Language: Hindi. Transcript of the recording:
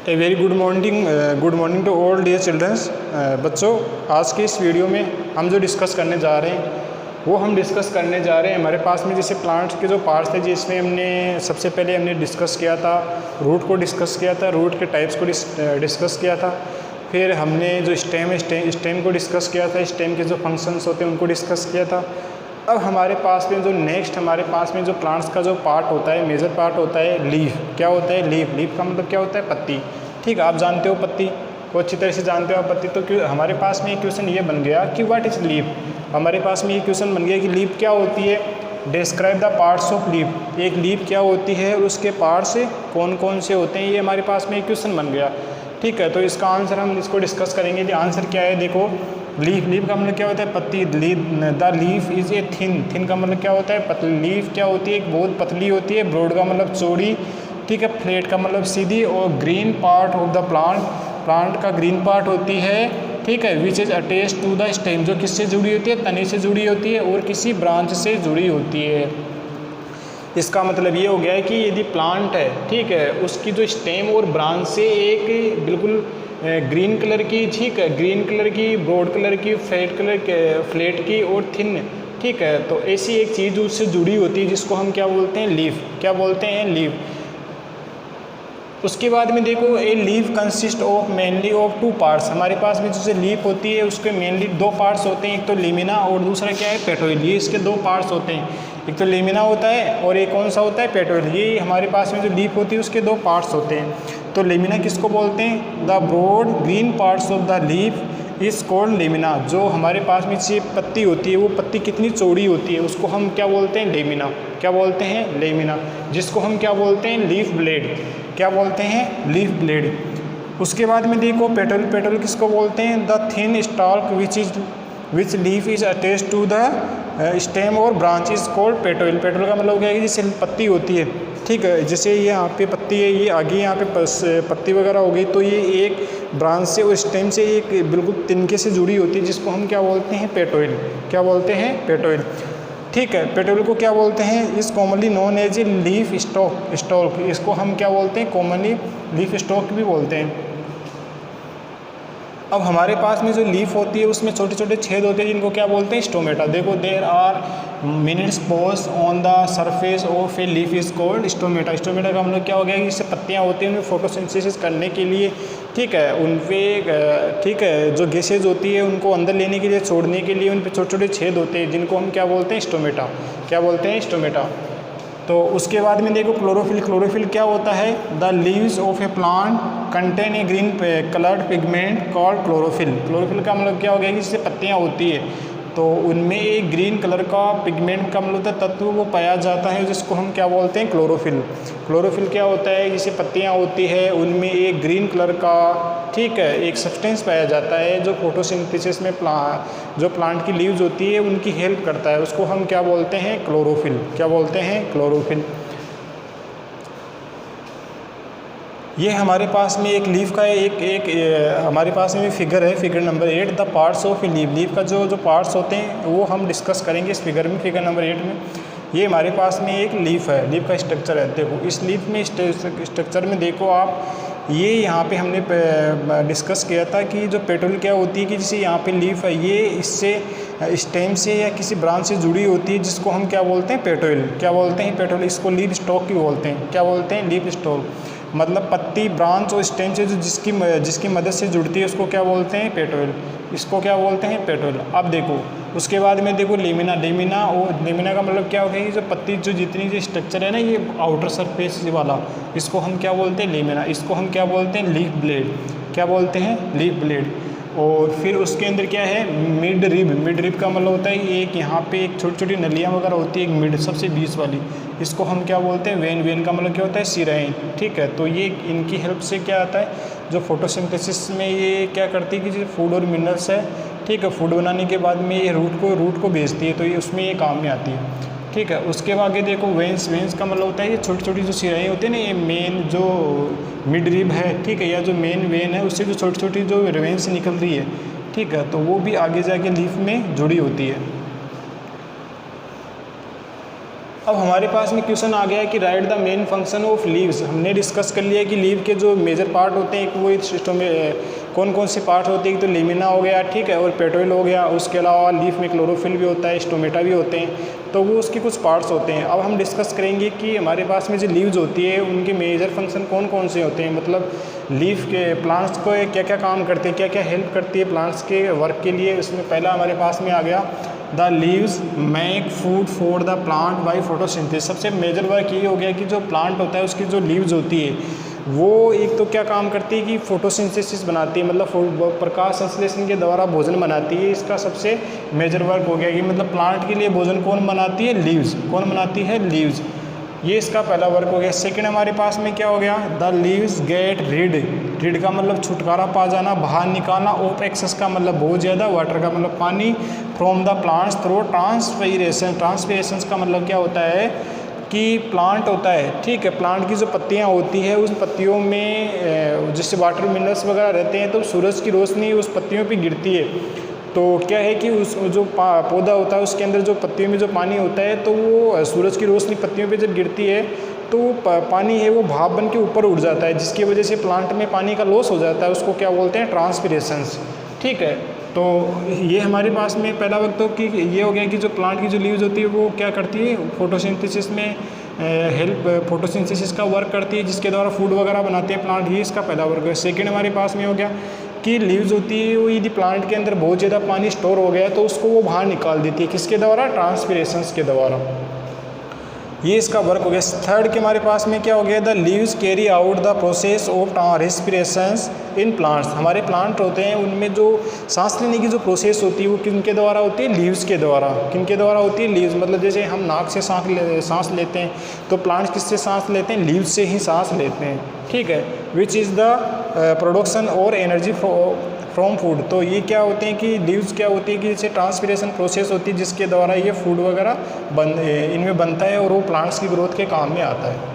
A very good morning to all dear childrens. बच्चों, आज के इस वीडियो में हम जो डिस्कस करने जा रहे हैं वो हम डिस्कस करने जा रहे हैं हमारे पास में जैसे प्लांट्स के जो पार्ट्स थे, जिसमें हमने सबसे पहले हमने डिस्कस किया था रूट को डिस्कस किया था, रूट के टाइप्स को डिस्कस किया था। फिर हमने जो स्टेम को डिस्कस किया था, स्टेम के जो फंक्शंस होते हैं उनको डिस्कस किया था। अब हमारे पास में जो नेक्स्ट हमारे पास में जो प्लांट्स का जो पार्ट होता है, मेजर पार्ट होता है लीफ। क्या होता है लीफ? लीफ का मतलब क्या होता है? पत्ती। ठीक है, आप जानते हो पत्ती को अच्छी तरह से जानते हो आप पत्ती। तो क्यों हमारे पास में ये क्वेश्चन ये बन गया कि व्हाट इज़ लीफ। हमारे पास में ये क्वेश्चन बन गया कि लीफ क्या होती है। Describe the parts of leaf. एक लीफ क्या होती है और उसके पार्ट्स कौन कौन से होते हैं, ये हमारे पास में एक क्वेश्चन बन गया। ठीक है, तो इसका आंसर हम इसको डिस्कस करेंगे। कि आंसर क्या है, देखो लीफ का मतलब क्या होता है? पत्ती। The leaf is a thin का मतलब क्या होता है? पतली। लीफ क्या होती है? एक बहुत पतली होती है। ब्रॉड का मतलब चौड़ी। ठीक है, फ्लैट का मतलब सीधी। और green part of the plant का ग्रीन पार्ट होती है। ठीक है, which is attach to the stem, जो किससे जुड़ी होती है? तने से जुड़ी होती है और किसी ब्रांच से जुड़ी होती है। इसका मतलब ये हो गया है कि यदि प्लांट है, ठीक है, उसकी जो स्टेम और ब्रांच से एक बिल्कुल ग्रीन कलर की, ठीक है, ग्रीन कलर की, ब्रॉड कलर की, फ्लैट की और थिन, ठीक है, तो ऐसी एक चीज़ उससे जुड़ी होती है जिसको हम क्या बोलते हैं? लीफ। क्या बोलते हैं? लीफ। उसके बाद में देखो a leaf consist of mainly of two parts. हमारे पास में जैसे लीफ होती है उसके मेनली दो पार्ट्स होते हैं, एक तो लेमिना और दूसरा क्या है? पेटोइल। ये इसके दो पार्ट्स होते हैं, एक तो लेमिना होता है और एक कौन सा होता है? पेटोइल। ये हमारे पास में जो लीफ होती है उसके दो पार्ट्स होते हैं। तो लेमिना किसको बोलते हैं? The broad green parts of the leaf is called lamina. जो हमारे पास में से पत्ती होती है वो पत्ती कितनी चौड़ी होती है उसको हम क्या बोलते हैं? लेमिना। क्या बोलते हैं? लेमिना। जिसको हम क्या बोलते हैं? Leaf blade. क्या बोलते हैं? Leaf blade. उसके बाद में देखो पेटल। पेटल किसको बोलते हैं? The thin stalk which leaf is attach to the stem और branch is called petiole. Petiole का मतलब क्या है? जैसे पत्ती होती है, ठीक है, जैसे ये यहाँ पे पत्ती है, ये आगे यहाँ पे पत्ती वगैरह हो गई, तो ये एक ब्रांच से और स्टेम से एक बिल्कुल तिनके से जुड़ी होती है जिसको हम क्या बोलते हैं? पेटोइल। क्या बोलते हैं? पेटोइल। ठीक है, पेटोइल को क्या बोलते हैं? Is commonly known as a leaf stalk. इसको हम क्या बोलते हैं? कॉमनली लीफ स्टॉक भी बोलते हैं। अब हमारे पास में जो लीफ होती है उसमें छोटे छोटे छेद होते हैं जिनको क्या बोलते हैं? स्टोमेटा। देखो there are minutes pores on the surface of a leaf is called stomata. Stomata का मतलब क्या हो गया कि इससे पत्तियाँ होती हैं उनमें फोटोसिंथेसिस करने के लिए, ठीक है, उन पर, ठीक है, जो गैसेज होती है उनको अंदर लेने के लिए, छोड़ने के लिए उन पर छोटे छोटे छेद होते हैं जिनको हम क्या बोलते हैं? स्टोमेटा। क्या बोलते हैं? स्टोमेटा। तो उसके बाद में देखो क्लोरोफिल। क्लोरोफिल क्या होता है? The leaves of A plant contain a green coloured pigment called chlorophyll. Chlorophyll का मतलब क्या हो गया कि जिससे पत्तियाँ होती है तो उनमें एक ग्रीन कलर का पिगमेंट का मतलब तत्व वो पाया जाता है जिसको हम क्या बोलते हैं? क्लोरोफिल। क्लोरोफिल क्या होता है? जैसे पत्तियाँ होती है उनमें एक ग्रीन कलर का, ठीक है, एक सब्सटेंस पाया जाता है जो फोटोसिंथेसिस में जो प्लांट की लीव्स होती है उनकी हेल्प करता है, उसको हम क्या बोलते हैं? क्लोरोफिल। क्या बोलते हैं? क्लोरोफिल। ये हमारे पास में एक लीफ का हमारे पास में फिगर है, figure number 8, the parts of a leaf. Leaf का जो पार्ट्स होते हैं वो हम डिस्कस करेंगे इस फिगर में, फिगर नंबर 8 में। ये हमारे पास में एक लीफ है, लीफ का स्ट्रक्चर है। देखो इस लीफ में स्ट्रक्चर में देखो आप, ये यहाँ पे हमने डिस्कस किया था कि जो पेटोल क्या होती है कि जैसे यहाँ पे लीफ है ये इससे स्टेम से या किसी ब्रांच से जुड़ी होती है जिसको हम क्या बोलते हैं? पेटोइल। क्या बोलते हैं? पेटोइल। इसको लीफ स्टॉक भी बोलते हैं। क्या बोलते हैं? Leaf stock. मतलब पत्ती, ब्रांच और स्टेम से जो जिसकी मदद से जुड़ती है उसको क्या बोलते हैं? पेटोइल। इसको क्या बोलते हैं? पेटोइल। अब देखो उसके बाद में देखो लेमिना। लेमिना का मतलब क्या हो गया? ये जो पत्ती जो जितनी जो स्ट्रक्चर है ना, ये आउटर सरफेस वाला, इसको हम क्या बोलते हैं? लेमिना। इसको हम क्या बोलते हैं? Leaf blade. क्या बोलते हैं? Leaf blade. और फिर उसके अंदर क्या है? Mid rib. मिड रिब का मतलब होता है एक यहाँ पे एक छोटी छोटी नलियाँ वगैरह होती है, एक मिड सबसे बीच वाली, इसको हम क्या बोलते हैं? वेन। वेन का मतलब क्या होता है? सिराएं। ठीक है, तो ये इनकी हेल्प से क्या आता है? जो फोटोसिंथेसिस में ये क्या करती है कि जो फूड और मिनरल्स है, ठीक है, फूड बनाने के बाद में ये रूट को बेचती है, तो ये उसमें ये काम में आती है। ठीक है, उसके आगे देखो वेंस। वेंस का मतलब होता है ये छोटी छोटी जो सिराएँ होती है ना, ये मेन जो मिड रिब है, ठीक है, या जो मेन वेन है उससे जो छोटी छोटी जो वेंस निकल रही है, ठीक है, तो वो भी आगे जाके लीफ में जुड़ी होती है। अब हमारे पास में क्वेश्चन आ गया है कि right the main function of leaves. हमने डिस्कस कर लिया कि लीव के जो मेजर पार्ट होते हैं वो सिस्टम में कौन कौन से पार्ट होते हैं, तो लेमिना हो गया, ठीक है, और पेटोल हो गया, उसके अलावा लीफ में क्लोरोफिल भी होता है, स्टोमेटा भी होते हैं, तो वो उसके कुछ पार्ट्स होते हैं। अब हम डिस्कस करेंगे कि हमारे पास में जो लीव्स होती है उनके मेजर फंक्शन कौन कौन से होते हैं, मतलब लीफ के प्लांट्स को क्या क्या काम करते हैं, क्या क्या हेल्प करती है प्लांट्स के वर्क के लिए। इसमें पहला हमारे पास में आ गया the leaves make food for the plant by photosynthesis. सबसे मेजर वर्क ये हो गया कि जो प्लांट होता है उसकी जो लीव्स होती है वो एक तो क्या काम करती है कि फोटोसिंथेसिस बनाती है, मतलब प्रकाश संश्लेषण के द्वारा भोजन बनाती है। इसका सबसे मेजर वर्क हो गया कि मतलब प्लांट के लिए भोजन कौन बनाती है, लीव्स। कौन बनाती है, लीव्स। ये इसका पहला वर्क हो गया। सेकंड हमारे पास में क्या हो गया, द लीव्स गेट रिड का मतलब छुटकारा पा जाना, बाहर निकालना, ऑफ एक्सेस का मतलब बहुत ज़्यादा, वाटर का मतलब पानी, from the plants through transpiration. Transpiration का मतलब क्या होता है कि प्लांट होता है, ठीक है, प्लांट की जो पत्तियां होती है उस पत्तियों में जिससे वाटर मिनरल्स वगैरह रहते हैं, तो सूरज की रोशनी उस पत्तियों पे गिरती है, तो क्या है कि उस जो पौधा होता है उसके अंदर जो पत्तियों में जो पानी होता है, तो वो सूरज की रोशनी पत्तियों पे जब गिरती है तो पानी है वो भाप बन के ऊपर उड़ जाता है, जिसकी वजह से प्लांट में पानी का लॉस हो जाता है। उसको क्या बोलते हैं, ट्रांसपीरेशंस, ठीक है। तो ये हमारे पास में पहला वक्त तो कि ये हो गया कि जो प्लांट की जो लीव्स होती है वो क्या करती है, फोटोसिंथेसिस में फोटोसिंथेसिस का वर्क करती है, जिसके द्वारा फूड वगैरह बनाते हैं प्लांट। ये इसका पहला वर्क है। सेकेंड हमारे पास में हो गया कि लीव्स होती है वो यदि प्लांट के अंदर बहुत ज़्यादा पानी स्टोर हो गया तो उसको वो बाहर निकाल देती है, किसके द्वारा, ट्रांसपीरेशंस के द्वारा। ये इसका वर्क हो गया। थर्ड के हमारे पास में क्या हो गया, the leaves carry out the process of respirations in plants. हमारे प्लांट होते हैं उनमें जो सांस लेने की जो प्रोसेस होती है वो किनके द्वारा होती है, लीव्स के द्वारा। किनके द्वारा होती है, लीव्स। मतलब जैसे हम नाक से सांस लेते हैं तो प्लांट्स किससे सांस लेते हैं, लीव्स से ही सांस लेते हैं, ठीक है। विच इज़ द प्रोडक्शन और एनर्जी फ्रॉम फूड। तो ये क्या होते हैं कि लीव्स क्या होती है कि जैसे ट्रांसपीरेशन प्रोसेस होती है जिसके द्वारा ये फूड वगैरह इनमें बनता है और वो प्लांट्स की ग्रोथ के काम में आता है।